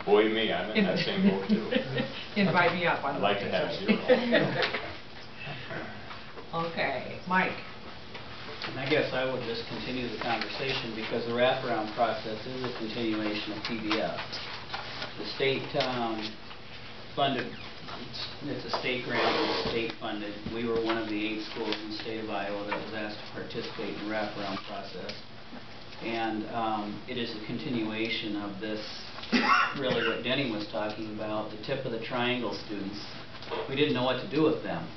Boy me, I'm in that same boat too. Invite me up. I'd like to have 0. Okay, Mike. And I guess I would just continue the conversation because the wraparound process is a continuation of PBS. The state funded, it's a state grant, it's state funded. We were one of the 8 schools in the state of Iowa that was asked to participate in the wraparound process. And it is a continuation of this, really what Denny was talking about, the tip of the triangle students. We didn't know what to do with them.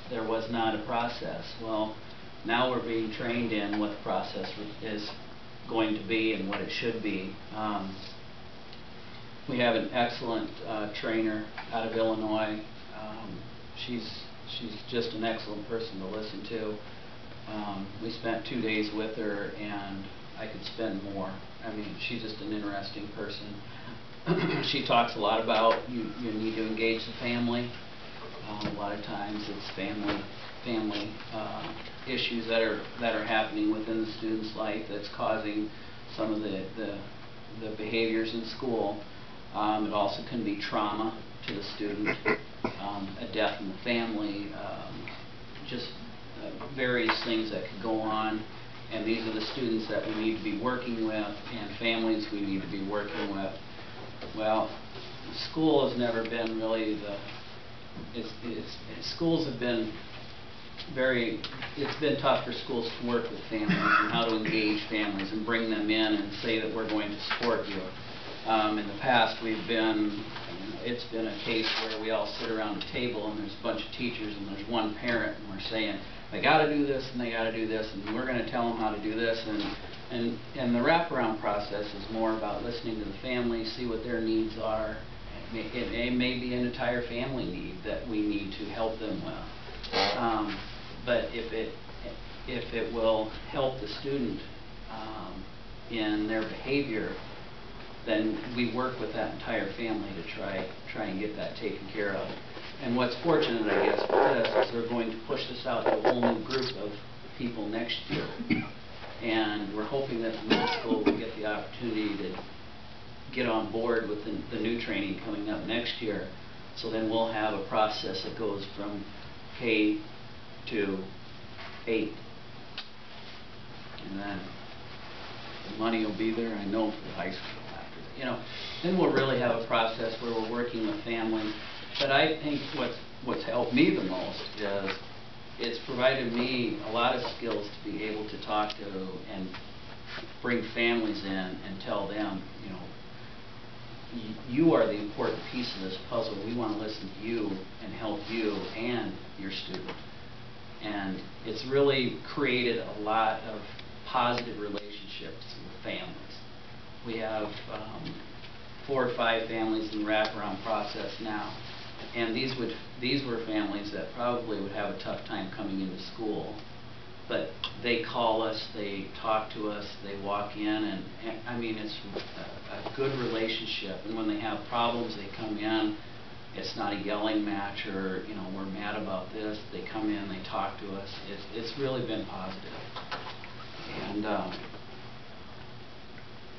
There was not a process. Well, now we're being trained in what the process is going to be and what it should be. We have an excellent trainer out of Illinois. She's just an excellent person to listen to. We spent 2 days with her, and I could spend more. I mean, she's just an interesting person. She talks a lot about you need to engage the family. A lot of times it's family issues that are happening within the student's life that's causing some of the behaviors in school. It also can be trauma to the student, a death in the family, just various things that could go on. And these are the students that we need to be working with, and families we need to be working with. Well, school has never been really schools have been it's been tough for schools to work with families and how to engage families and bring them in and say that we're going to support you. In the past, it's been a case where we all sit around the table and there's a bunch of teachers and there's one parent and we're saying, they got to do this and they got to do this and we're going to tell them how to do this. And the wraparound process is more about listening to the family, see what their needs are. It may be an entire family need that we need to help them with. But if it will help the student in their behavior, then we work with that entire family to try and get that taken care of. And what's fortunate, I guess, with this is they're going to push this out to a whole new group of people next year. And we're hoping that the middle school will get the opportunity to get on board with the new training coming up next year. So then we'll have a process that goes from K to 8. And then the money will be there, I know, for high school after that. Then we'll really have a process where we're working with families. But I think what's helped me the most is it's provided me a lot of skills to be able to talk to and bring families in and tell them, you are the important piece of this puzzle. We want to listen to you and help you and your student. And it's really created a lot of positive relationships with families. We have 4 or 5 families in the wraparound process now. And these were families that probably would have a tough time coming into school. But they call us, they talk to us, they walk in, and I mean, it's a good relationship. And when they have problems, they come in. It's not a yelling match or, we're mad about this. They come in, they talk to us. It's really been positive. And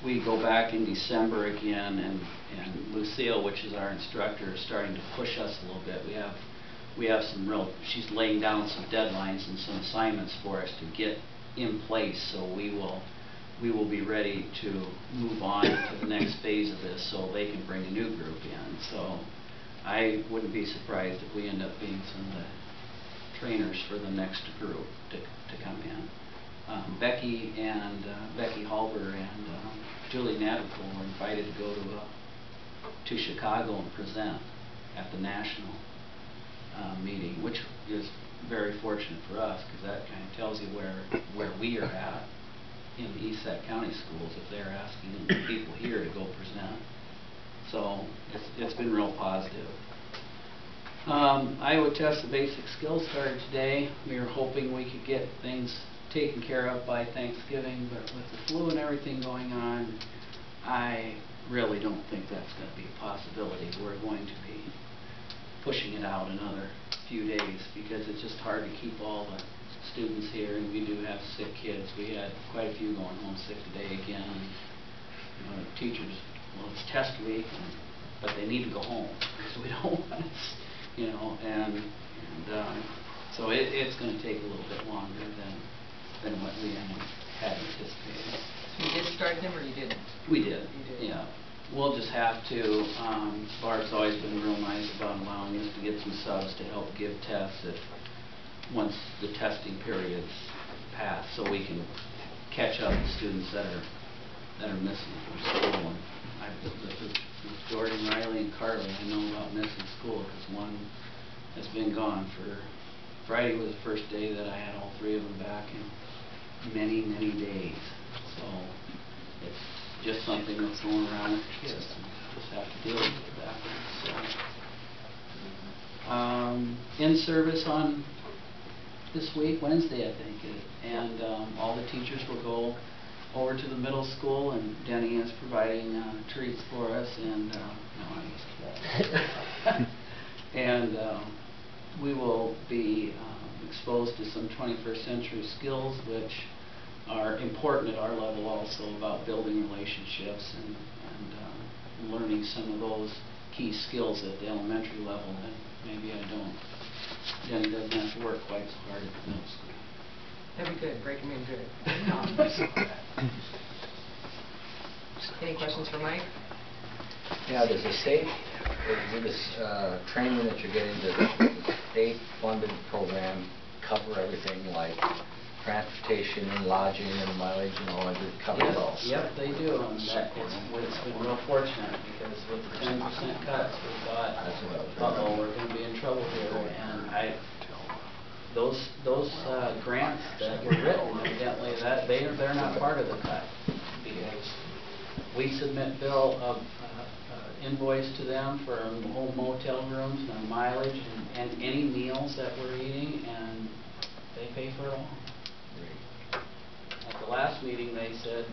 we go back in December again, and Lucille, which is our instructor, is starting to push us a little bit. We have some she's laying down some deadlines and some assignments for us to get in place, so we will be ready to move on to the next phase of this so they can bring a new group in. So I wouldn't be surprised if we end up being some of the trainers for the next group to come in. Becky Halber and Julie Nadical were invited to go to Chicago and present at the national meeting, which is very fortunate for us because that kind of tells you where we are at in the East Sac County schools if they're asking the people here to go present. So it's been real positive. Iowa Test the Basic Skills started today. We were hoping we could get things taken care of by Thanksgiving, but with the flu and everything going on, I really don't think that's going to be a possibility. We're going to be pushing it out another few days because it's just hard to keep all the students here, and we do have sick kids. We had quite a few going home sick today again. Teachers well, it's test week, but they need to go home, because we don't want it, you know, and so it's going to take a little bit longer than what we had anticipated. So you did start them, or you didn't? We did. You did. Yeah. We'll just have to, Barb's always been real nice about allowing us to get some subs to help give tests once the testing periods pass, so we can catch up the students that are missing from school. And Jordan, Riley, and Carly, I know about missing school, because one has been gone for, Friday was the first day that I had all three of them back in many, many days. So it's just something that's going around with the kids, and just have to deal with it that way. So, in service on this week, Wednesday, I think, and all the teachers will go over to the middle school, and Denny is providing treats for us, and no, I guess and we will be exposed to some 21st century skills, which are important at our level also, about building relationships and learning some of those key skills at the elementary level that maybe I don't. Jenny doesn't have to work quite so hard at the middle school. That'd be good. Break them in good. Any questions for Mike? Yeah, does the state, with this training that you're getting, does the state-funded program cover everything like transportation and lodging and mileage and all, and it covers it all? Yep, they do. And it's been real fortunate, because with the 10% cuts, we thought, uh-oh, we're going to be in trouble here. And those grants that were written, evidently, that they're not part of the cut, because we submit bill of invoice to them for our home motel rooms and our mileage and any meals that we're eating, and they pay for it all. At the last meeting, they said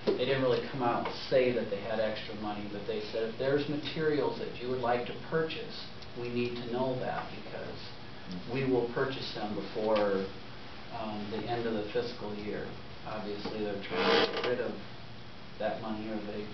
they didn't really come out and say that they had extra money, but they said if there's materials that you would like to purchase, we need to know that, because we will purchase them before the end of the fiscal year. Obviously, they're trying to get rid of that money, or they